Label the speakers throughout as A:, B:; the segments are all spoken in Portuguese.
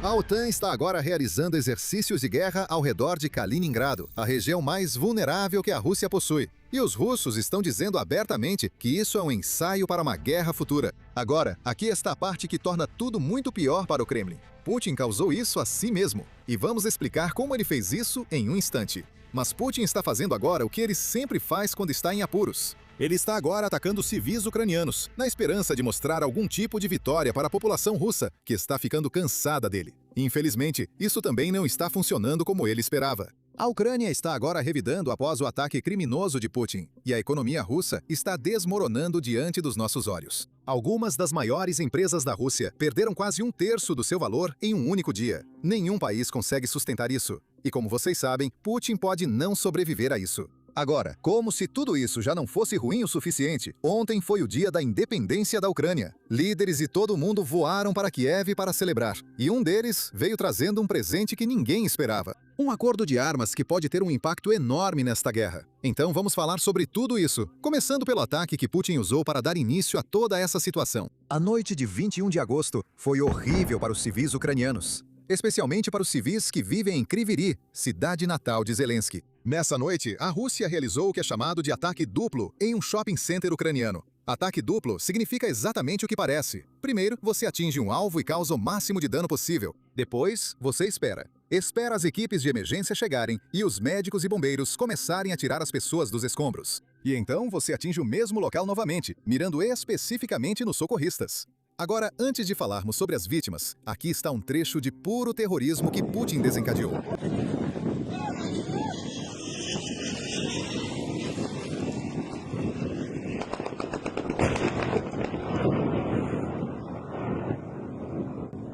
A: A OTAN está agora realizando exercícios de guerra ao redor de Kaliningrado, a região mais vulnerável que a Rússia possui. E os russos estão dizendo abertamente que isso é um ensaio para uma guerra futura. Agora, aqui está a parte que torna tudo muito pior para o Kremlin. Putin causou isso a si mesmo. E vamos explicar como ele fez isso em um instante. Mas Putin está fazendo agora o que ele sempre faz quando está em apuros. Ele está agora atacando civis ucranianos, na esperança de mostrar algum tipo de vitória para a população russa, que está ficando cansada dele. Infelizmente, isso também não está funcionando como ele esperava. A Ucrânia está agora revidando após o ataque criminoso de Putin, e a economia russa está desmoronando diante dos nossos olhos. Algumas das maiores empresas da Rússia perderam quase 1/3 do seu valor em um único dia. Nenhum país consegue sustentar isso. E como vocês sabem, Putin pode não sobreviver a isso. Agora, como se tudo isso já não fosse ruim o suficiente, ontem foi o dia da independência da Ucrânia. Líderes e todo mundo voaram para Kiev para celebrar, e um deles veio trazendo um presente que ninguém esperava. Um acordo de armas que pode ter um impacto enorme nesta guerra. Então vamos falar sobre tudo isso, começando pelo ataque que Putin usou para dar início a toda essa situação. A noite de 21 de agosto foi horrível para os civis ucranianos. Especialmente para os civis que vivem em Kryvyi, cidade natal de Zelensky. Nessa noite, a Rússia realizou o que é chamado de ataque duplo em um shopping center ucraniano. Ataque duplo significa exatamente o que parece. Primeiro, você atinge um alvo e causa o máximo de dano possível. Depois, você espera. Espera as equipes de emergência chegarem e os médicos e bombeiros começarem a tirar as pessoas dos escombros. E então você atinge o mesmo local novamente, mirando especificamente nos socorristas. Agora, antes de falarmos sobre as vítimas, aqui está um trecho de puro terrorismo que Putin desencadeou.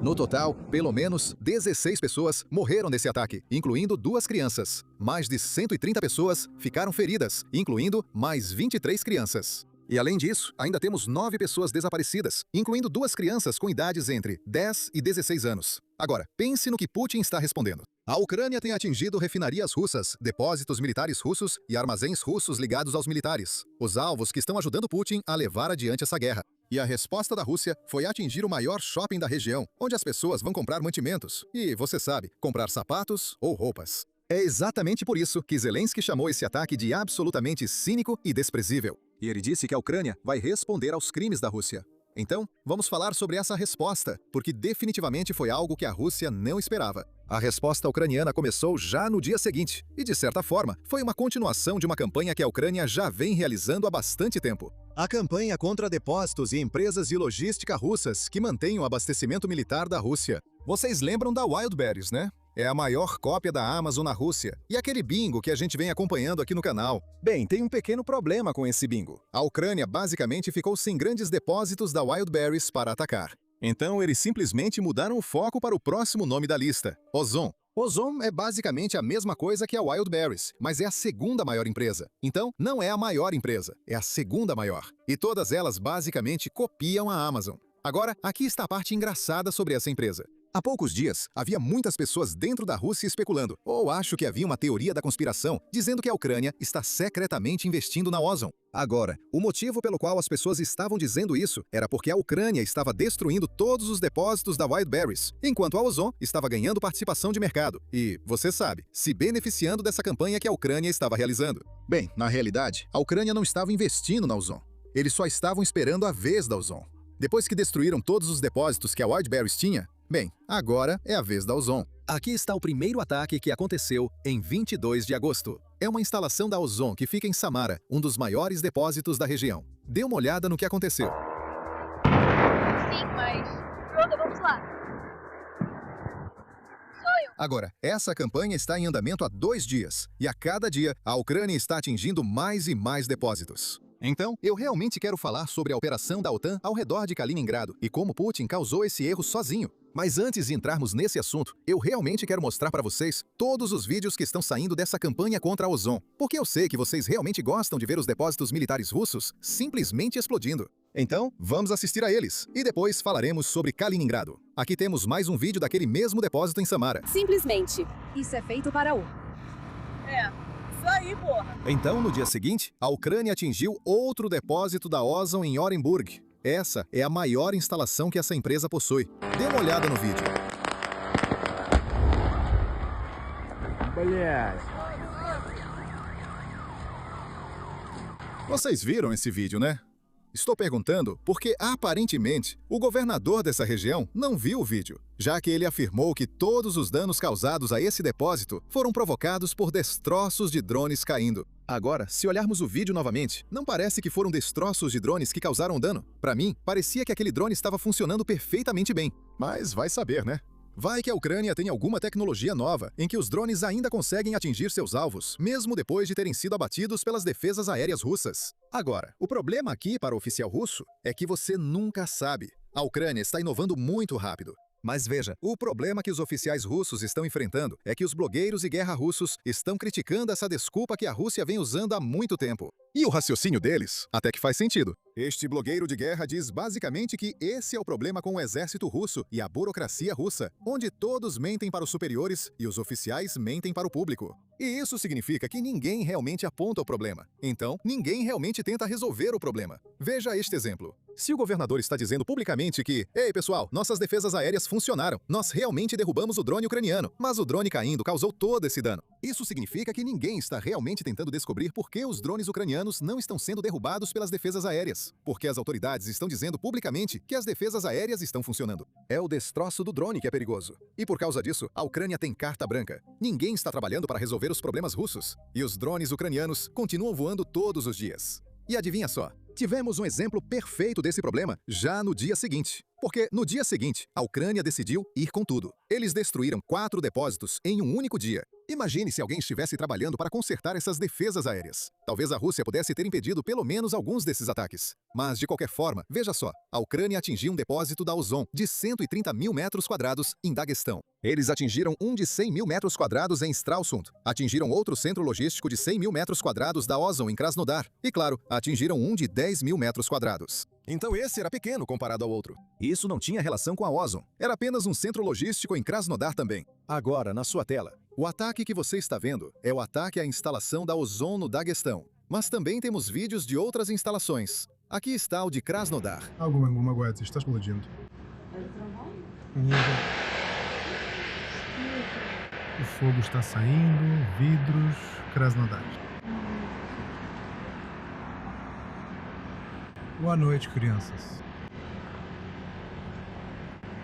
A: No total, pelo menos 16 pessoas morreram nesse ataque, incluindo 2 crianças. Mais de 130 pessoas ficaram feridas, incluindo mais 23 crianças. E além disso, ainda temos 9 pessoas desaparecidas, incluindo 2 crianças com idades entre 10 e 16 anos. Agora, pense no que Putin está respondendo. A Ucrânia tem atingido refinarias russas, depósitos militares russos e armazéns russos ligados aos militares, os alvos que estão ajudando Putin a levar adiante essa guerra. E a resposta da Rússia foi atingir o maior shopping da região, onde as pessoas vão comprar mantimentos e, você sabe, comprar sapatos ou roupas. É exatamente por isso que Zelensky chamou esse ataque de absolutamente cínico e desprezível. E ele disse que a Ucrânia vai responder aos crimes da Rússia. Então, vamos falar sobre essa resposta, porque definitivamente foi algo que a Rússia não esperava. A resposta ucraniana começou já no dia seguinte, e de certa forma, foi uma continuação de uma campanha que a Ucrânia já vem realizando há bastante tempo. A campanha contra depósitos e empresas de logística russas que mantêm o abastecimento militar da Rússia. Vocês lembram da Wildberries, né? É a maior cópia da Amazon na Rússia. E aquele bingo que a gente vem acompanhando aqui no canal. Bem, tem um pequeno problema com esse bingo. A Ucrânia basicamente ficou sem grandes depósitos da Wildberries para atacar. Então eles simplesmente mudaram o foco para o próximo nome da lista, Ozon. Ozon é basicamente a mesma coisa que a Wildberries, mas é a segunda maior empresa. Então, não é a maior empresa, é a segunda maior. E todas elas basicamente copiam a Amazon. Agora, aqui está a parte engraçada sobre essa empresa. Há poucos dias, havia muitas pessoas dentro da Rússia especulando, ou acho que havia uma teoria da conspiração, dizendo que a Ucrânia está secretamente investindo na Ozon. Agora, o motivo pelo qual as pessoas estavam dizendo isso era porque a Ucrânia estava destruindo todos os depósitos da Wildberries, enquanto a Ozon estava ganhando participação de mercado e, você sabe, se beneficiando dessa campanha que a Ucrânia estava realizando. Bem, na realidade, a Ucrânia não estava investindo na Ozon. Eles só estavam esperando a vez da Ozon. Depois que destruíram todos os depósitos que a Wildberries tinha, bem, agora é a vez da Ozon. Aqui está o primeiro ataque que aconteceu em 22 de agosto. É uma instalação da Ozon que fica em Samara, um dos maiores depósitos da região. Dê uma olhada no que aconteceu.
B: Sim, mas... Droga, vamos lá. Sou eu.
A: Agora, essa campanha está em andamento há 2 dias. E a cada dia, a Ucrânia está atingindo mais e mais depósitos. Então, eu realmente quero falar sobre a operação da OTAN ao redor de Kaliningrado e como Putin causou esse erro sozinho. Mas antes de entrarmos nesse assunto, eu realmente quero mostrar para vocês todos os vídeos que estão saindo dessa campanha contra a Ozon, porque eu sei que vocês realmente gostam de ver os depósitos militares russos simplesmente explodindo. Então, vamos assistir a eles, e depois falaremos sobre Kaliningrado. Aqui temos mais um vídeo daquele mesmo depósito em Samara.
C: Simplesmente, isso é feito para o...
B: Isso aí, porra.
A: Então, no dia seguinte, a Ucrânia atingiu outro depósito da Ozon em Orenburg. Essa é a maior instalação que essa empresa possui. Dê uma olhada no vídeo.
D: Блядь.
A: Vocês viram esse vídeo, né? Estou perguntando porque, aparentemente, o governador dessa região não viu o vídeo, já que ele afirmou que todos os danos causados a esse depósito foram provocados por destroços de drones caindo. Agora, se olharmos o vídeo novamente, não parece que foram destroços de drones que causaram o dano. Para mim, parecia que aquele drone estava funcionando perfeitamente bem. Mas vai saber, né? Vai que a Ucrânia tem alguma tecnologia nova em que os drones ainda conseguem atingir seus alvos, mesmo depois de terem sido abatidos pelas defesas aéreas russas. Agora, o problema aqui para o oficial russo é que você nunca sabe. A Ucrânia está inovando muito rápido. Mas veja, o problema que os oficiais russos estão enfrentando é que os blogueiros e guerra russos estão criticando essa desculpa que a Rússia vem usando há muito tempo. E o raciocínio deles até que faz sentido. Este blogueiro de guerra diz basicamente que esse é o problema com o exército russo e a burocracia russa, onde todos mentem para os superiores e os oficiais mentem para o público. E isso significa que ninguém realmente aponta o problema. Então, ninguém realmente tenta resolver o problema. Veja este exemplo. Se o governador está dizendo publicamente que "Ei, pessoal, nossas defesas aéreas funcionaram, nós realmente derrubamos o drone ucraniano, mas o drone caindo causou todo esse dano." Isso significa que ninguém está realmente tentando descobrir por que os drones ucranianos não estão sendo derrubados pelas defesas aéreas, porque as autoridades estão dizendo publicamente que as defesas aéreas estão funcionando. É o destroço do drone que é perigoso. E por causa disso, a Ucrânia tem carta branca. Ninguém está trabalhando para resolver os problemas russos. E os drones ucranianos continuam voando todos os dias. E adivinha só? Tivemos um exemplo perfeito desse problema já no dia seguinte. Porque no dia seguinte, a Ucrânia decidiu ir com tudo. Eles destruíram 4 depósitos em um único dia. Imagine se alguém estivesse trabalhando para consertar essas defesas aéreas. Talvez a Rússia pudesse ter impedido pelo menos alguns desses ataques. Mas, de qualquer forma, veja só, a Ucrânia atingiu um depósito da Ozon de 130 mil metros quadrados em Daguestão. Eles atingiram um de 100 mil metros quadrados em Stralsund. Atingiram outro centro logístico de 100 mil metros quadrados da Ozon em Krasnodar. E, claro, atingiram um de 10 mil metros quadrados. Então esse era pequeno comparado ao outro. Isso não tinha relação com a Ozon. Era apenas um centro logístico em Krasnodar também. Agora, na sua tela, o ataque que você está vendo é o ataque à instalação da Ozon no Daguestão. Mas também temos vídeos de outras instalações. Aqui está o de Krasnodar.
E: Alguma coisa está explodindo. O fogo está saindo, vidros, Krasnodar. Boa noite, crianças.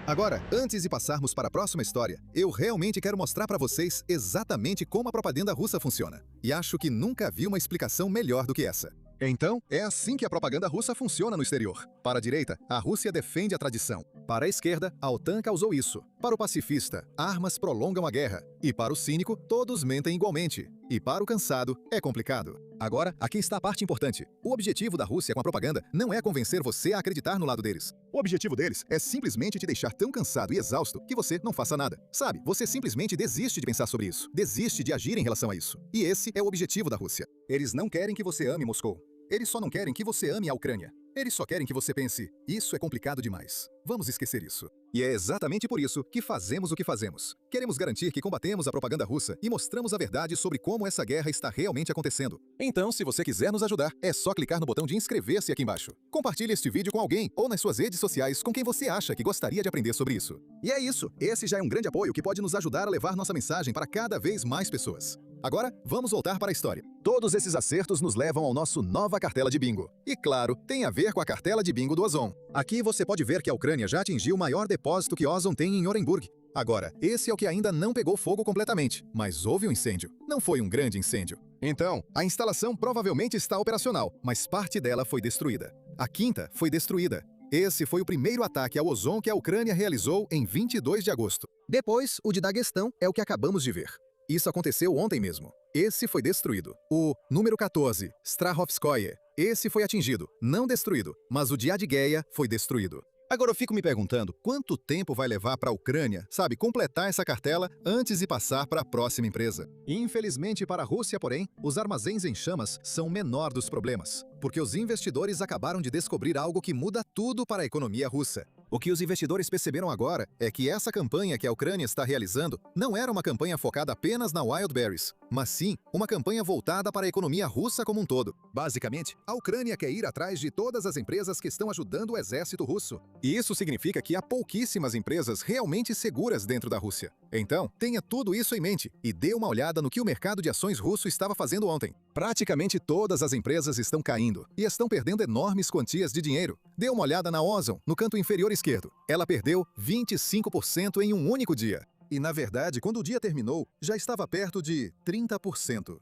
A: Agora, antes de passarmos para a próxima história, eu realmente quero mostrar para vocês exatamente como a propaganda russa funciona. E acho que nunca vi uma explicação melhor do que essa. Então, é assim que a propaganda russa funciona no exterior. Para a direita, a Rússia defende a tradição. Para a esquerda, a OTAN causou isso. Para o pacifista, armas prolongam a guerra. E para o cínico, todos mentem igualmente. E para o cansado, é complicado. Agora, aqui está a parte importante. O objetivo da Rússia com a propaganda não é convencer você a acreditar no lado deles. O objetivo deles é simplesmente te deixar tão cansado e exausto que você não faça nada. Sabe, você simplesmente desiste de pensar sobre isso. Desiste de agir em relação a isso. E esse é o objetivo da Rússia. Eles não querem que você ame Moscou. Eles só não querem que você ame a Ucrânia. Eles só querem que você pense, isso é complicado demais. Vamos esquecer isso. E é exatamente por isso que fazemos o que fazemos. Queremos garantir que combatemos a propaganda russa e mostramos a verdade sobre como essa guerra está realmente acontecendo. Então, se você quiser nos ajudar, é só clicar no botão de inscrever-se aqui embaixo. Compartilhe este vídeo com alguém ou nas suas redes sociais com quem você acha que gostaria de aprender sobre isso. E é isso. Esse já é um grande apoio que pode nos ajudar a levar nossa mensagem para cada vez mais pessoas. Agora, vamos voltar para a história. Todos esses acertos nos levam ao nosso nova cartela de bingo. E claro, tem a ver com a cartela de bingo do Ozon. Aqui você pode ver que a Ucrânia já atingiu o maior depósito que Ozon tem em Orenburg. Agora, esse é o que ainda não pegou fogo completamente, mas houve um incêndio. Não foi um grande incêndio. Então, a instalação provavelmente está operacional, mas parte dela foi destruída. A quinta foi destruída. Esse foi o primeiro ataque ao Ozon que a Ucrânia realizou em 22 de agosto. Depois, o de Daguestão é o que acabamos de ver. Isso aconteceu ontem mesmo. Esse foi destruído. O número 14, Strahovskoye, esse foi atingido, não destruído, mas o de Adgueia foi destruído. Agora eu fico me perguntando quanto tempo vai levar para a Ucrânia, completar essa cartela antes de passar para a próxima empresa. Infelizmente para a Rússia, porém, os armazéns em chamas são o menor dos problemas, porque os investidores acabaram de descobrir algo que muda tudo para a economia russa. O que os investidores perceberam agora é que essa campanha que a Ucrânia está realizando não era uma campanha focada apenas na Wildberries, mas sim uma campanha voltada para a economia russa como um todo. Basicamente, a Ucrânia quer ir atrás de todas as empresas que estão ajudando o exército russo. E isso significa que há pouquíssimas empresas realmente seguras dentro da Rússia. Então, tenha tudo isso em mente e dê uma olhada no que o mercado de ações russo estava fazendo ontem. Praticamente todas as empresas estão caindo e estão perdendo enormes quantias de dinheiro. Dê uma olhada na Ozon, no canto inferior esquerdo. Ela perdeu 25% em um único dia. E, na verdade, quando o dia terminou, já estava perto de 30%.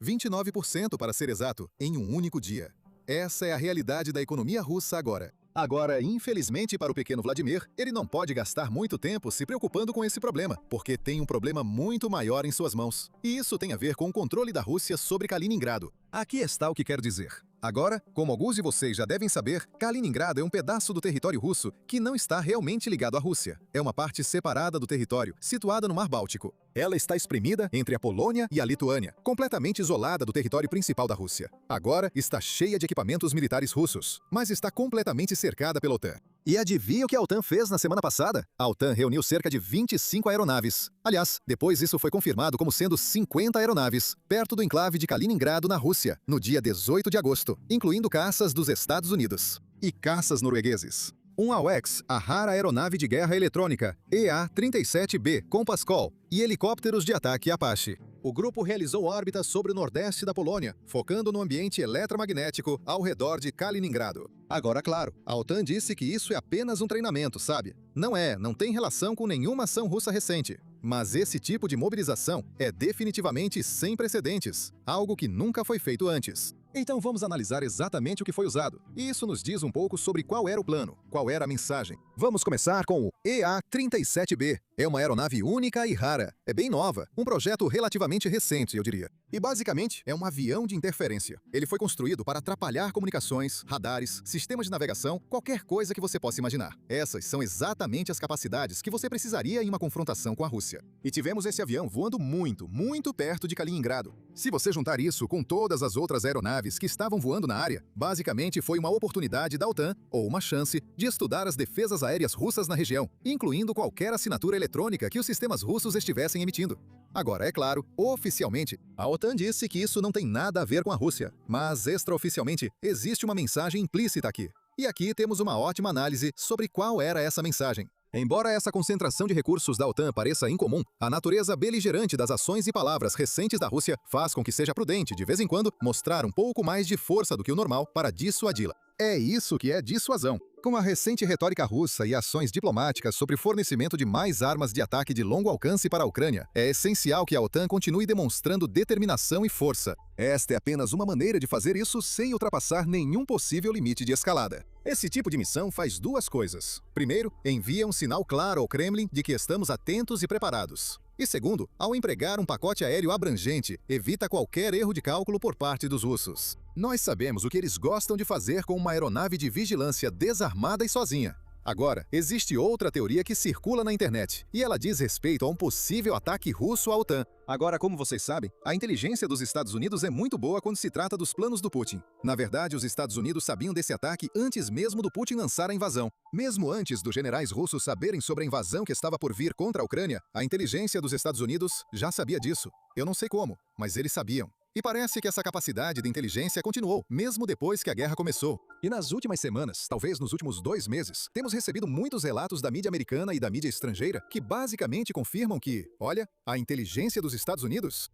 A: 29% para ser exato, em um único dia. Essa é a realidade da economia russa agora. Agora, infelizmente para o pequeno Vladimir, ele não pode gastar muito tempo se preocupando com esse problema, porque tem um problema muito maior em suas mãos. E isso tem a ver com o controle da Rússia sobre Kaliningrado. Aqui está o que quero dizer. Agora, como alguns de vocês já devem saber, Kaliningrado é um pedaço do território russo que não está realmente ligado à Rússia. É uma parte separada do território, situada no Mar Báltico. Ela está espremida entre a Polônia e a Lituânia, completamente isolada do território principal da Rússia. Agora está cheia de equipamentos militares russos, mas está completamente cercada pela OTAN. E adivinha o que a OTAN fez na semana passada? A OTAN reuniu cerca de 25 aeronaves. Aliás, depois isso foi confirmado como sendo 50 aeronaves, perto do enclave de Kaliningrado, na Rússia, no dia 18 de agosto, incluindo caças dos Estados Unidos. E caças noruegueses. Um AWACS, a rara aeronave de guerra eletrônica, EA-37B, com Pascal, e helicópteros de ataque Apache. O grupo realizou órbitas sobre o nordeste da Polônia, focando no ambiente eletromagnético ao redor de Kaliningrado. Agora, claro, a OTAN disse que isso é apenas um treinamento, sabe? Não tem relação com nenhuma ação russa recente. Mas esse tipo de mobilização é definitivamente sem precedentes, algo que nunca foi feito antes. Então vamos analisar exatamente o que foi usado. E isso nos diz um pouco sobre qual era o plano, qual era a mensagem. Vamos começar com o EA-37B. É uma aeronave única e rara. É bem nova, um projeto relativamente recente, eu diria. E basicamente é um avião de interferência. Ele foi construído para atrapalhar comunicações, radares, sistemas de navegação, qualquer coisa que você possa imaginar. Essas são exatamente as capacidades que você precisaria em uma confrontação com a Rússia. E tivemos esse avião voando muito perto de Kaliningrado. Se você juntar isso com todas as outras aeronaves que estavam voando na área, basicamente foi uma oportunidade da OTAN, ou uma chance, de estudar as defesas aéreas russas na região, incluindo qualquer assinatura eletrônica que os sistemas russos estivessem emitindo. Agora, é claro, oficialmente, a OTAN disse que isso não tem nada a ver com a Rússia, mas extraoficialmente existe uma mensagem implícita aqui. E aqui temos uma ótima análise sobre qual era essa mensagem. Embora essa concentração de recursos da OTAN pareça incomum, a natureza beligerante das ações e palavras recentes da Rússia faz com que seja prudente, de vez em quando, mostrar um pouco mais de força do que o normal para dissuadi-la. É isso que é dissuasão. Com a recente retórica russa e ações diplomáticas sobre fornecimento de mais armas de ataque de longo alcance para a Ucrânia, é essencial que a OTAN continue demonstrando determinação e força. Esta é apenas uma maneira de fazer isso sem ultrapassar nenhum possível limite de escalada. Esse tipo de missão faz duas coisas. Primeiro, envia um sinal claro ao Kremlin de que estamos atentos e preparados. E segundo, ao empregar um pacote aéreo abrangente, evita qualquer erro de cálculo por parte dos russos. Nós sabemos o que eles gostam de fazer com uma aeronave de vigilância desarmada e sozinha. Agora, existe outra teoria que circula na internet, e ela diz respeito a um possível ataque russo à OTAN. Agora, como vocês sabem, a inteligência dos Estados Unidos é muito boa quando se trata dos planos do Putin. Na verdade, os Estados Unidos sabiam desse ataque antes mesmo do Putin lançar a invasão. Mesmo antes dos generais russos saberem sobre a invasão que estava por vir contra a Ucrânia, a inteligência dos Estados Unidos já sabia disso. Eu não sei como, mas eles sabiam. E parece que essa capacidade de inteligência continuou, mesmo depois que a guerra começou. E nas últimas semanas, talvez nos últimos 2 meses, temos recebido muitos relatos da mídia americana e da mídia estrangeira que basicamente confirmam que, olha, a inteligência dos Estados Unidos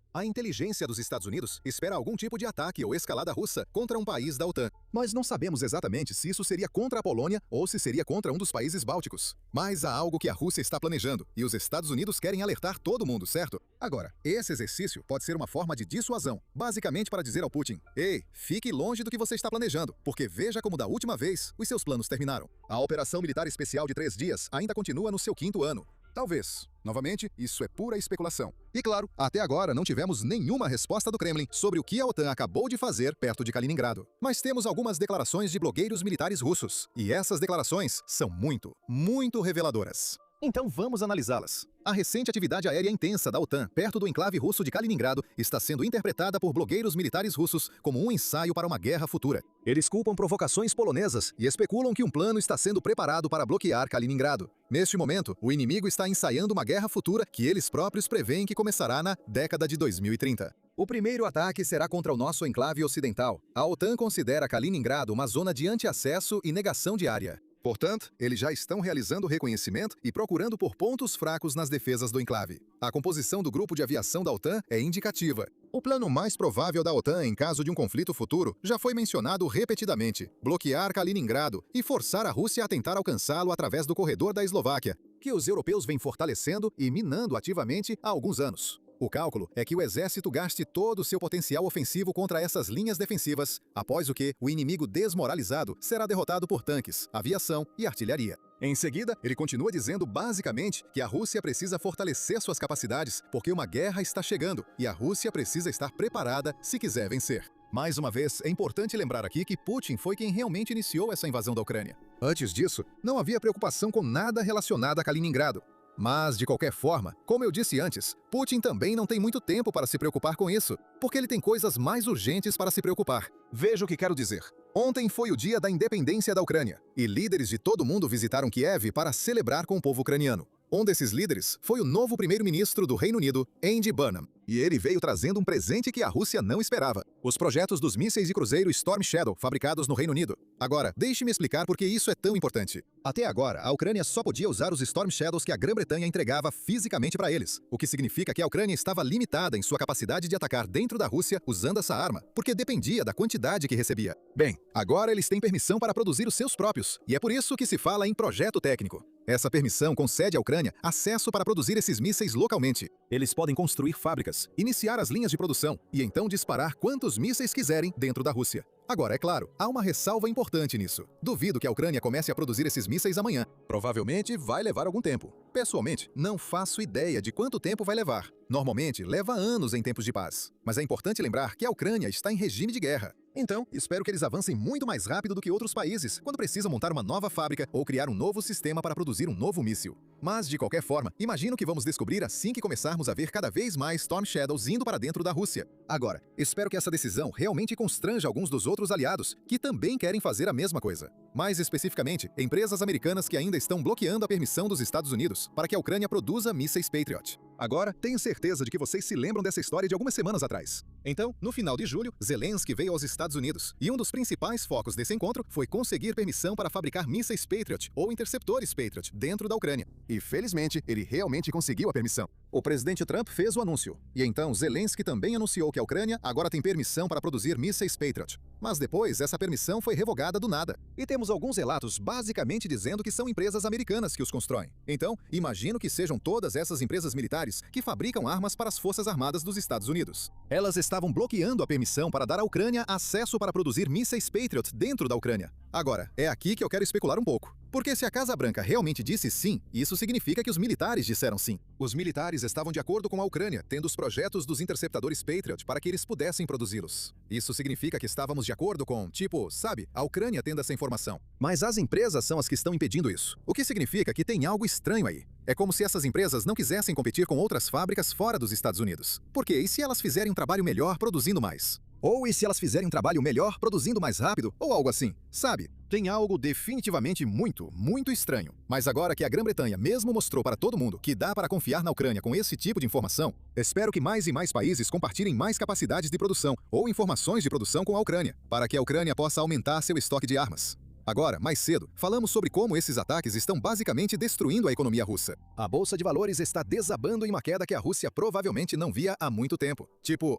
A: espera algum tipo de ataque ou escalada russa contra um país da OTAN. Nós não sabemos exatamente se isso seria contra a Polônia ou se seria contra um dos países bálticos. Mas há algo que a Rússia está planejando e os Estados Unidos querem alertar todo mundo, certo? Agora, esse exercício pode ser uma forma de dissuasão, basicamente para dizer ao Putin: ei, fique longe do que você está planejando, porque veja como da última vez os seus planos terminaram. A operação militar especial de 3 dias ainda continua no seu 5º ano. Talvez. Novamente, isso é pura especulação. E claro, até agora não tivemos nenhuma resposta do Kremlin sobre o que a OTAN acabou de fazer perto de Kaliningrado. Mas temos algumas declarações de blogueiros militares russos. E essas declarações são muito reveladoras. Então vamos analisá-las. A recente atividade aérea intensa da OTAN perto do enclave russo de Kaliningrado está sendo interpretada por blogueiros militares russos como um ensaio para uma guerra futura. Eles culpam provocações polonesas e especulam que um plano está sendo preparado para bloquear Kaliningrado. Neste momento, o inimigo está ensaiando uma guerra futura que eles próprios preveem que começará na década de 2030. O primeiro ataque será contra o nosso enclave ocidental. A OTAN considera Kaliningrado uma zona de anti-acesso e negação de área. Portanto, eles já estão realizando reconhecimento e procurando por pontos fracos nas defesas do enclave. A composição do grupo de aviação da OTAN é indicativa. O plano mais provável da OTAN em caso de um conflito futuro já foi mencionado repetidamente: bloquear Kaliningrado e forçar a Rússia a tentar alcançá-lo através do corredor da Eslováquia, que os europeus vêm fortalecendo e minando ativamente há alguns anos. O cálculo é que o exército gaste todo o seu potencial ofensivo contra essas linhas defensivas, após o que o inimigo desmoralizado será derrotado por tanques, aviação e artilharia. Em seguida, ele continua dizendo basicamente que a Rússia precisa fortalecer suas capacidades porque uma guerra está chegando e a Rússia precisa estar preparada se quiser vencer. Mais uma vez, é importante lembrar aqui que Putin foi quem realmente iniciou essa invasão da Ucrânia. Antes disso, não havia preocupação com nada relacionado a Kaliningrado. Mas, de qualquer forma, como eu disse antes, Putin também não tem muito tempo para se preocupar com isso, porque ele tem coisas mais urgentes para se preocupar. Veja o que quero dizer. Ontem foi o dia da independência da Ucrânia, e líderes de todo mundo visitaram Kiev para celebrar com o povo ucraniano. Um desses líderes foi o novo primeiro-ministro do Reino Unido, Andy Burnham, e ele veio trazendo um presente que a Rússia não esperava: os projetos dos mísseis de cruzeiro Storm Shadow fabricados no Reino Unido. Agora, deixe-me explicar por que isso é tão importante. Até agora, a Ucrânia só podia usar os Storm Shadows que a Grã-Bretanha entregava fisicamente para eles, o que significa que a Ucrânia estava limitada em sua capacidade de atacar dentro da Rússia usando essa arma, porque dependia da quantidade que recebia. Bem, agora eles têm permissão para produzir os seus próprios, e é por isso que se fala em projeto técnico. Essa permissão concede à Ucrânia acesso para produzir esses mísseis localmente. Eles podem construir fábricas, iniciar as linhas de produção e então disparar quantos mísseis quiserem dentro da Rússia. Agora, é claro, há uma ressalva importante nisso. Duvido que a Ucrânia comece a produzir esses mísseis amanhã. Provavelmente vai levar algum tempo. Pessoalmente, não faço ideia de quanto tempo vai levar. Normalmente, leva anos em tempos de paz. Mas é importante lembrar que a Ucrânia está em regime de guerra. Então, espero que eles avancem muito mais rápido do que outros países quando precisam montar uma nova fábrica ou criar um novo sistema para produzir um novo míssil. Mas, de qualquer forma, imagino que vamos descobrir assim que começarmos a ver cada vez mais Storm Shadows indo para dentro da Rússia. Agora, espero que essa decisão realmente constranja alguns dos outros aliados que também querem fazer a mesma coisa. Mais especificamente, empresas americanas que ainda estão bloqueando a permissão dos Estados Unidos para que a Ucrânia produza mísseis Patriot. Agora, tenho certeza de que vocês se lembram dessa história de algumas semanas atrás. Então, no final de julho, Zelensky veio aos Estados Unidos, e um dos principais focos desse encontro foi conseguir permissão para fabricar mísseis Patriot ou interceptores Patriot dentro da Ucrânia. E felizmente, ele realmente conseguiu a permissão. O presidente Trump fez o anúncio, e então Zelensky também anunciou que a Ucrânia agora tem permissão para produzir mísseis Patriot. Mas depois, essa permissão foi revogada do nada. E temos alguns relatos basicamente dizendo que são empresas americanas que os constroem. Então, imagino que sejam todas essas empresas militares que fabricam armas para as Forças Armadas dos Estados Unidos. Elas estavam bloqueando a permissão para dar à Ucrânia acesso para produzir mísseis Patriot dentro da Ucrânia. Agora, é aqui que eu quero especular um pouco. Porque se a Casa Branca realmente disse sim, isso significa que os militares disseram sim. Os militares estavam de acordo com a Ucrânia, tendo os projetos dos interceptadores Patriot para que eles pudessem produzi-los. Isso significa que estávamos de acordo com, sabe, a Ucrânia tendo essa informação. Mas as empresas são as que estão impedindo isso. O que significa que tem algo estranho aí. É como se essas empresas não quisessem competir com outras fábricas fora dos Estados Unidos. Por quê? E se elas fizerem um trabalho melhor produzindo mais? Ou e se elas fizerem um trabalho melhor produzindo mais rápido? Ou algo assim, sabe? Tem algo definitivamente muito estranho. Mas agora que a Grã-Bretanha mesmo mostrou para todo mundo que dá para confiar na Ucrânia com esse tipo de informação, espero que mais e mais países compartilhem mais capacidades de produção ou informações de produção com a Ucrânia, para que a Ucrânia possa aumentar seu estoque de armas. Agora, mais cedo, falamos sobre como esses ataques estão basicamente destruindo a economia russa. A bolsa de valores está desabando em uma queda que a Rússia provavelmente não via há muito tempo.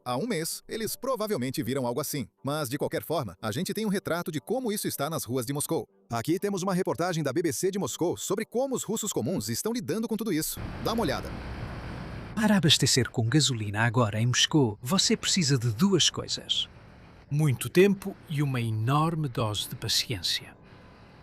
A: Há um mês, eles provavelmente viram algo assim. Mas, de qualquer forma, a gente tem um retrato de como isso está nas ruas de Moscou. Aqui temos uma reportagem da BBC de Moscou sobre como os russos comuns estão lidando com tudo isso. Dá uma olhada.
D: Para abastecer com gasolina agora em Moscou, você precisa de duas coisas: muito tempo e uma enorme dose de paciência.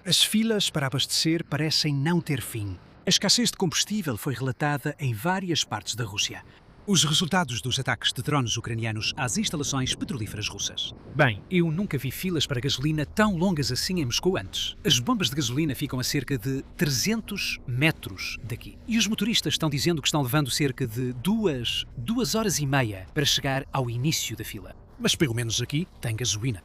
D: As filas para abastecer parecem não ter fim. A escassez de combustível foi relatada em várias partes da Rússia. Os resultados dos ataques de drones ucranianos às instalações petrolíferas russas. Bem, eu nunca vi filas para gasolina tão longas assim em Moscou antes. As bombas de gasolina ficam a cerca de 300 metros daqui. E os motoristas estão dizendo que estão levando cerca de duas horas e meia para chegar ao início da fila. Mas pelo menos aqui tem gasolina.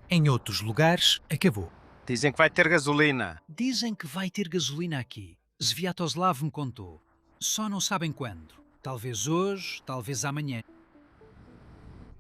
D: Em outros lugares, acabou.
F: Dizem que vai ter gasolina.
D: Dizem que vai ter gasolina aqui. Sviatoslav me contou. Só não sabem quando. Talvez hoje, talvez amanhã.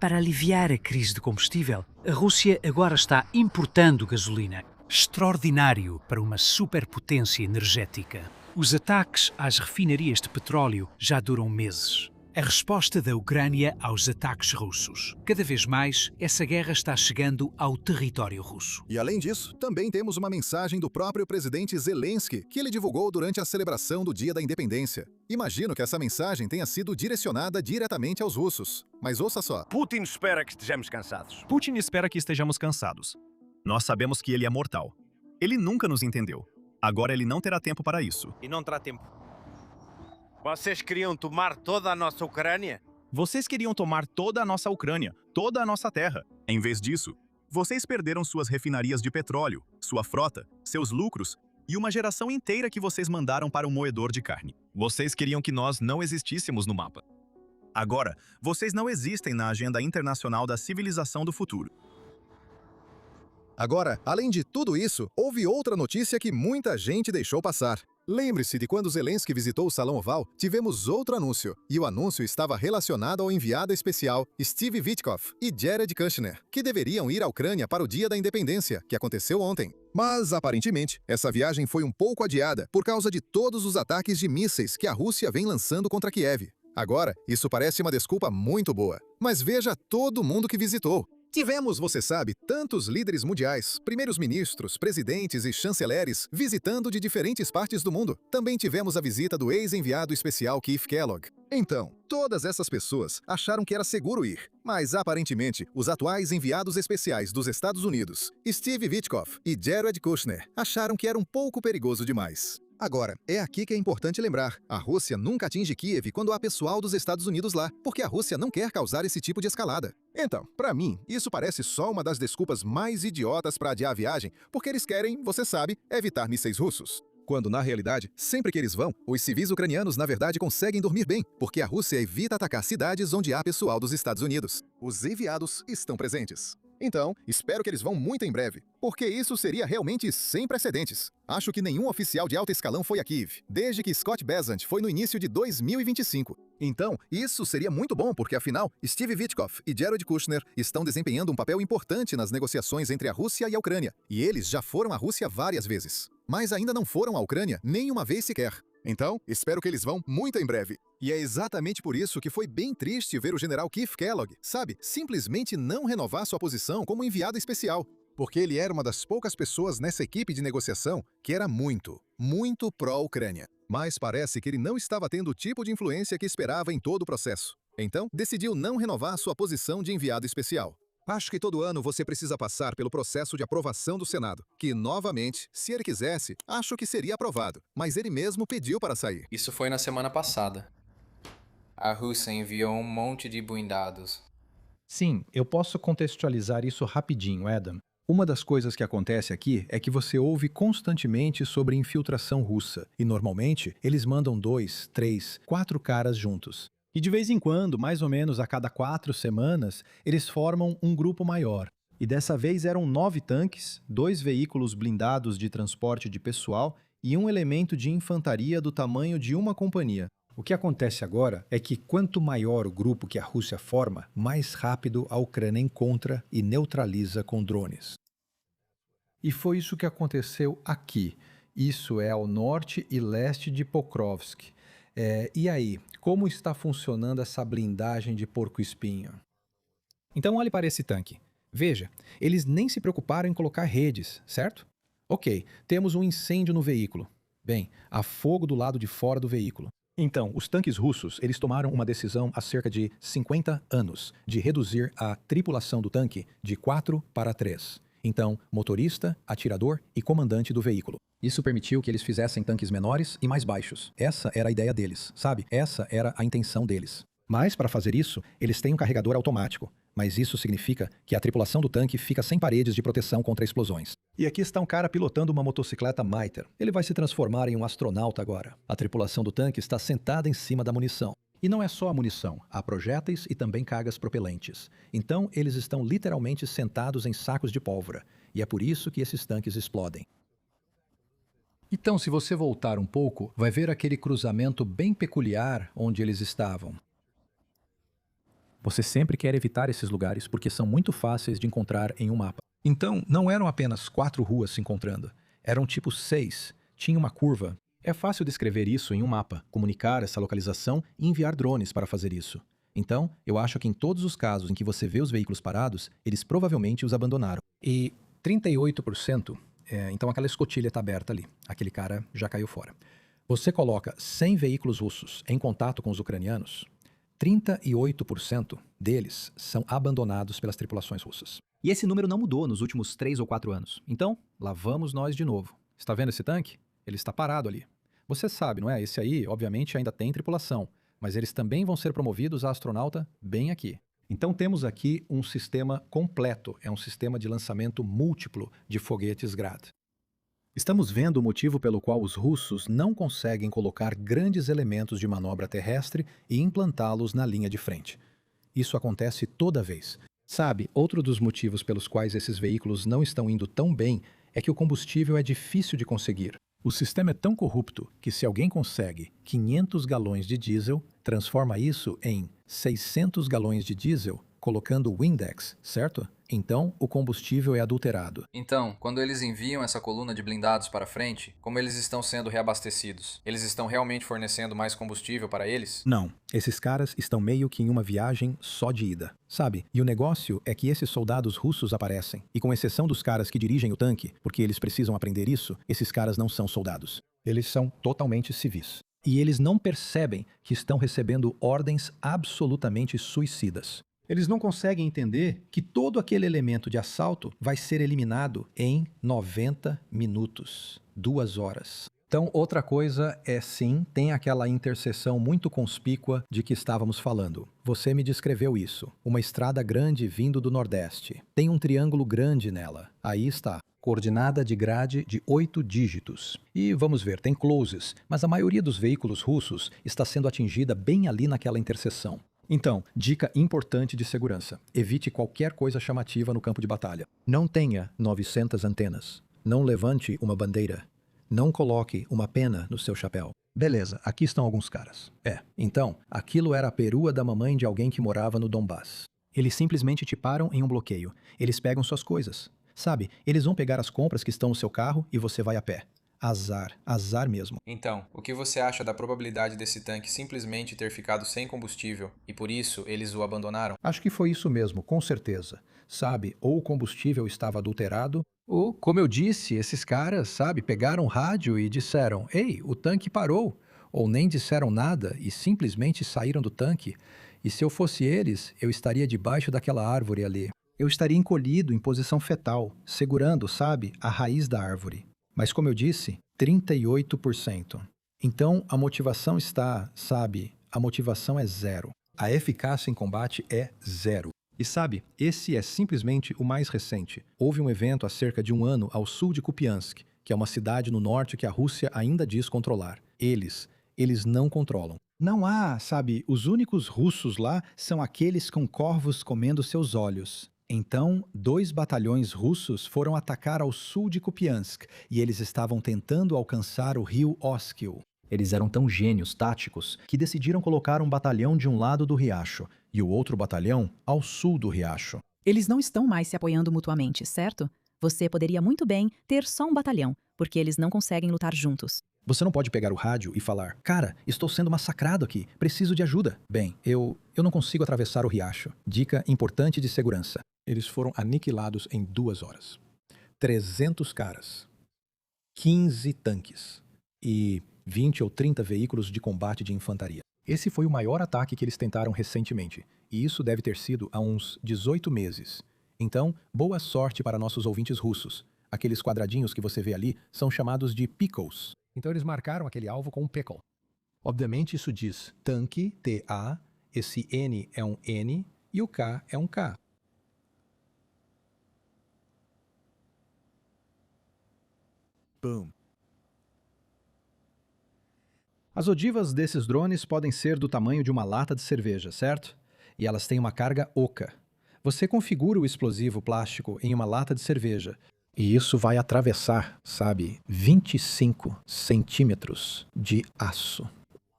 D: Para aliviar a crise de combustível, a Rússia agora está importando gasolina. extraordinário para uma superpotência energética. Os ataques às refinarias de petróleo já duram meses. A resposta da Ucrânia aos ataques russos. Cada vez mais, essa guerra está chegando ao território russo.
A: E além disso, também temos uma mensagem do próprio presidente Zelensky, que ele divulgou durante a celebração do Dia da Independência. Imagino que essa mensagem tenha sido direcionada diretamente aos russos. Mas ouça só.
G: Putin espera que estejamos cansados.
H: Putin espera que estejamos cansados. Nós sabemos que ele é mortal. Ele nunca nos entendeu. Agora ele não terá tempo para isso.
G: E não terá tempo. Vocês queriam tomar toda a nossa Ucrânia?
H: Vocês queriam tomar toda a nossa Ucrânia, toda a nossa terra. Em vez disso, vocês perderam suas refinarias de petróleo, sua frota, seus lucros e uma geração inteira que vocês mandaram para um moedor de carne. Vocês queriam que nós não existíssemos no mapa. Agora, vocês não existem na agenda internacional da civilização do futuro.
A: Agora, além de tudo isso, houve outra notícia que muita gente deixou passar. Lembre-se de quando Zelensky visitou o Salão Oval, tivemos outro anúncio, e o anúncio estava relacionado ao enviado especial Steve Witkoff e Jared Kushner, que deveriam ir à Ucrânia para o Dia da Independência, que aconteceu ontem. Mas, aparentemente, essa viagem foi um pouco adiada por causa de todos os ataques de mísseis que a Rússia vem lançando contra Kiev. Agora, isso parece uma desculpa muito boa. Mas veja todo mundo que visitou. Tivemos, você sabe, tantos líderes mundiais, primeiros-ministros, presidentes e chanceleres visitando de diferentes partes do mundo. Também tivemos a visita do ex-enviado especial Keith Kellogg. Então, todas essas pessoas acharam que era seguro ir, mas aparentemente os atuais enviados especiais dos Estados Unidos, Steve Witkoff e Jared Kushner, acharam que era um pouco perigoso demais. Agora, é aqui que é importante lembrar, a Rússia nunca atinge Kiev quando há pessoal dos Estados Unidos lá, porque a Rússia não quer causar esse tipo de escalada. Então, pra mim, isso parece só uma das desculpas mais idiotas para adiar a viagem, porque eles querem, você sabe, evitar mísseis russos. Quando, na realidade, sempre que eles vão, os civis ucranianos, na verdade, conseguem dormir bem, porque a Rússia evita atacar cidades onde há pessoal dos Estados Unidos. Os enviados estão presentes. Então, espero que eles vão muito em breve, porque isso seria realmente sem precedentes. Acho que nenhum oficial de alto escalão foi a Kiev, desde que Scott Bessent foi no início de 2025. Então, isso seria muito bom, porque afinal, Steve Witkoff e Jared Kushner estão desempenhando um papel importante nas negociações entre a Rússia e a Ucrânia, e eles já foram à Rússia várias vezes. Mas ainda não foram à Ucrânia nem uma vez sequer. Então, espero que eles vão muito em breve. E é exatamente por isso que foi bem triste ver o general Keith Kellogg, sabe, simplesmente não renovar sua posição como enviado especial. Porque ele era uma das poucas pessoas nessa equipe de negociação que era muito pró-Ucrânia. Mas parece que ele não estava tendo o tipo de influência que esperava em todo o processo. Então, decidiu não renovar sua posição de enviado especial. Acho que todo ano você precisa passar pelo processo de aprovação do Senado, que, novamente, se ele quisesse, acho que seria aprovado, mas ele mesmo pediu para sair.
I: Isso foi na semana passada. A Rússia enviou um monte de blindados.
J: Sim, eu posso contextualizar isso rapidinho, Adam. Uma das coisas que acontece aqui é que você ouve constantemente sobre infiltração russa, e normalmente eles mandam 2, 3, 4 caras juntos. E de vez em quando, mais ou menos a cada 4 semanas, eles formam um grupo maior. E dessa vez eram 9 tanques, 2 veículos blindados de transporte de pessoal e um elemento de infantaria do tamanho de uma companhia. O que acontece agora é que quanto maior o grupo que a Rússia forma, mais rápido a Ucrânia encontra e neutraliza com drones. E foi isso que aconteceu aqui. Isso é ao norte e leste de Pokrovsk. E aí, como está funcionando essa blindagem de porco-espinho? Então olhe para esse tanque. Veja, eles nem se preocuparam em colocar redes, certo? Ok, temos um incêndio no veículo. Bem, há fogo do lado de fora do veículo. Então, os tanques russos, eles tomaram uma decisão há cerca de 50 anos de reduzir a tripulação do tanque de 4 para 3. Então, motorista, atirador e comandante do veículo. Isso permitiu que eles fizessem tanques menores e mais baixos. Essa era a ideia deles, sabe? Essa era a intenção deles. Mas, para fazer isso, eles têm um carregador automático. Mas isso significa que a tripulação do tanque fica sem paredes de proteção contra explosões. E aqui está um cara pilotando uma motocicleta Mitre. Ele vai se transformar em um astronauta agora. A tripulação do tanque está sentada em cima da munição. E não é só a munição, há projéteis e também cargas propelentes. Então, eles estão literalmente sentados em sacos de pólvora. E é por isso que esses tanques explodem. Então, se você voltar um pouco, vai ver aquele cruzamento bem peculiar onde eles estavam. Você sempre quer evitar esses lugares porque são muito fáceis de encontrar em um mapa. Então, não eram apenas 4 ruas se encontrando. Eram tipo 6. Tinha uma curva. É fácil descrever isso em um mapa, comunicar essa localização e enviar drones para fazer isso. Então, eu acho que em todos os casos em que você vê os veículos parados, eles provavelmente os abandonaram. E 38%, então aquela escotilha está aberta ali. Aquele cara já caiu fora. Você coloca 100 veículos russos em contato com os ucranianos, 38% deles são abandonados pelas tripulações russas. E esse número não mudou nos últimos 3 ou 4 anos. Então, lá vamos nós de novo. Está vendo esse tanque? Ele está parado ali. Você sabe, não é? Esse aí, obviamente, ainda tem tripulação, mas eles também vão ser promovidos a astronauta bem aqui. Então temos aqui um sistema completo, é um sistema de lançamento múltiplo de foguetes Grad. Estamos vendo o motivo pelo qual os russos não conseguem colocar grandes elementos de manobra terrestre e implantá-los na linha de frente. Isso acontece toda vez. Sabe, outro dos motivos pelos quais esses veículos não estão indo tão bem é que o combustível é difícil de conseguir. O sistema é tão corrupto que se alguém consegue 500 galões de diesel, transforma isso em 600 galões de diesel, colocando o Windex, certo? Então, o combustível é adulterado.
I: Então, quando eles enviam essa coluna de blindados para frente, como eles estão sendo reabastecidos? Eles estão realmente fornecendo mais combustível para eles?
J: Não, esses caras estão meio que em uma viagem só de ida, sabe? E o negócio é que esses soldados russos aparecem, e com exceção dos caras que dirigem o tanque, porque eles precisam aprender isso, esses caras não são soldados. Eles são totalmente civis. E eles não percebem que estão recebendo ordens absolutamente suicidas. Eles não conseguem entender que todo aquele elemento de assalto vai ser eliminado em 90 minutos, 2 horas. Então, outra coisa é sim, tem aquela interseção muito conspícua de que estávamos falando. Você me descreveu isso. Uma estrada grande vindo do Nordeste. Tem um triângulo grande nela. Aí está. Coordenada de grade de 8 dígitos. E vamos ver, tem closes, mas a maioria dos veículos russos está sendo atingida bem ali naquela interseção. Então, dica importante de segurança. Evite qualquer coisa chamativa no campo de batalha. Não tenha 900 antenas. Não levante uma bandeira. Não coloque uma pena no seu chapéu. Beleza, aqui estão alguns caras. Então, aquilo era a perua da mamãe de alguém que morava no Donbass. Eles simplesmente te param em um bloqueio. Eles pegam suas coisas. Sabe, eles vão pegar as compras que estão no seu carro e você vai a pé. Azar mesmo.
I: Então, o que você acha da probabilidade desse tanque simplesmente ter ficado sem combustível e por isso eles o abandonaram?
J: Acho que foi isso mesmo, com certeza. Sabe, ou o combustível estava adulterado, ou, como eu disse, esses caras, sabe, pegaram o rádio e disseram: "Ei, o tanque parou." Ou nem disseram nada e simplesmente saíram do tanque. E se eu fosse eles, eu estaria debaixo daquela árvore ali. Eu estaria encolhido em posição fetal, segurando, sabe, a raiz da árvore. Mas como eu disse, 38%. Então, a motivação está, sabe, a motivação é 0. A eficácia em combate é 0. E sabe, esse é simplesmente o mais recente. Houve um evento há cerca de 1 ano ao sul de Kupiansk, que é uma cidade no norte que a Rússia ainda diz controlar. Eles não controlam. Não há, sabe, os únicos russos lá são aqueles com corvos comendo seus olhos. Então, 2 batalhões russos foram atacar ao sul de Kupiansk e eles estavam tentando alcançar o rio Oskil. Eles eram tão gênios táticos que decidiram colocar um batalhão de um lado do riacho e o outro batalhão ao sul do riacho.
C: Eles não estão mais se apoiando mutuamente, certo? Você poderia muito bem ter só um batalhão, porque eles não conseguem lutar juntos.
J: Você não pode pegar o rádio e falar: "Cara, estou sendo massacrado aqui, preciso de ajuda." Bem, eu não consigo atravessar o riacho. Dica importante de segurança. Eles foram aniquilados em 2 horas. 300 caras, 15 tanques e 20 ou 30 veículos de combate de infantaria. Esse foi o maior ataque que eles tentaram recentemente, e isso deve ter sido há uns 18 meses. Então, boa sorte para nossos ouvintes russos. Aqueles quadradinhos que você vê ali são chamados de pickles. Então eles marcaram aquele alvo com um pickle. Obviamente isso diz tanque, T-A, esse N é um N e o K é um K. Boom. As ogivas desses drones podem ser do tamanho de uma lata de cerveja, certo? E elas têm uma carga oca. Você configura o explosivo plástico em uma lata de cerveja e isso vai atravessar, sabe, 25 centímetros de aço.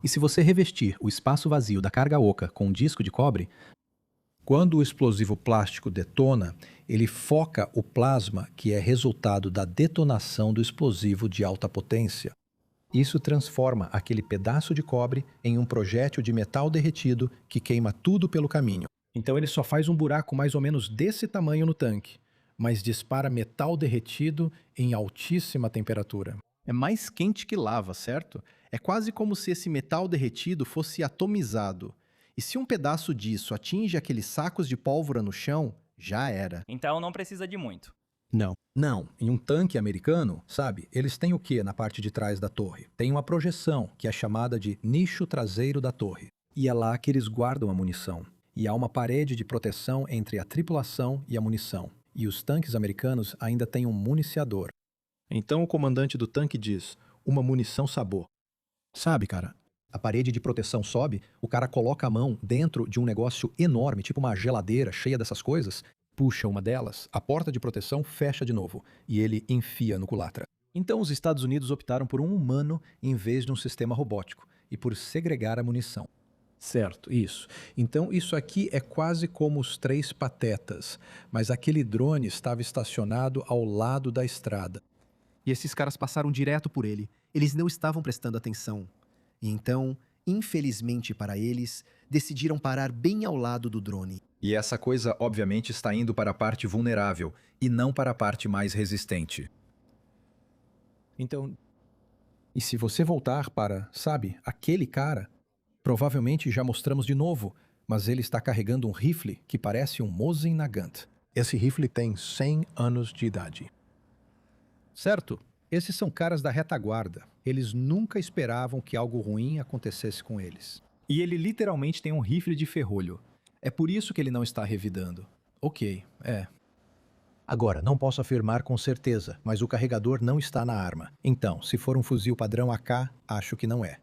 J: E se você revestir o espaço vazio da carga oca com um disco de cobre, quando o explosivo plástico detona, Ele foca o plasma, que é resultado da detonação do explosivo de alta potência. Isso transforma aquele pedaço de cobre em um projétil de metal derretido que queima tudo pelo caminho. Então ele só faz um buraco mais ou menos desse tamanho no tanque, mas dispara metal derretido em altíssima temperatura. É mais quente que lava, certo? É quase como se esse metal derretido fosse atomizado. E se um pedaço disso atinge aqueles sacos de pólvora no chão, já era.
K: Então não precisa de muito.
J: Não. Em um tanque americano, sabe, eles têm o que na parte de trás da torre? Tem uma projeção, que é chamada de nicho traseiro da torre. E é lá que eles guardam a munição. E há uma parede de proteção entre a tripulação e a munição. E os tanques americanos ainda têm um municiador. Então o comandante do tanque diz, uma munição sabor. Sabe, cara, a parede de proteção sobe, o cara coloca a mão dentro de um negócio enorme, tipo uma geladeira cheia dessas coisas, puxa uma delas, a porta de proteção fecha de novo, e ele enfia no culatra. Então os Estados Unidos optaram por um humano em vez de um sistema robótico, e por segregar a munição. Certo, isso. Então isso aqui é quase como os Três Patetas, mas aquele drone estava estacionado ao lado da estrada.
L: E esses caras passaram direto por ele. Eles não estavam prestando atenção. E então, infelizmente para eles, decidiram parar bem ao lado do drone.
A: E essa coisa, obviamente, está indo para a parte vulnerável e não para a parte mais resistente.
J: Então, e se você voltar para, sabe, aquele cara, provavelmente já mostramos de novo, mas ele está carregando um rifle que parece um Mosin Nagant. Esse rifle tem 100 anos de idade. Certo? Esses são caras da retaguarda. Eles nunca esperavam que algo ruim acontecesse com eles. E ele literalmente tem um rifle de ferrolho. É por isso que ele não está revidando. Ok, é. Agora, não posso afirmar com certeza, mas o carregador não está na arma. Então, se for um fuzil padrão AK, acho que não é.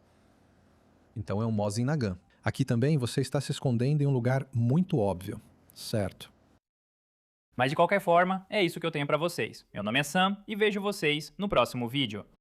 J: Então é um Mosin Nagant. Aqui também você está se escondendo em um lugar muito óbvio. Certo.
K: Mas de qualquer forma, é isso que eu tenho pra vocês. Meu nome é Sam e vejo vocês no próximo vídeo.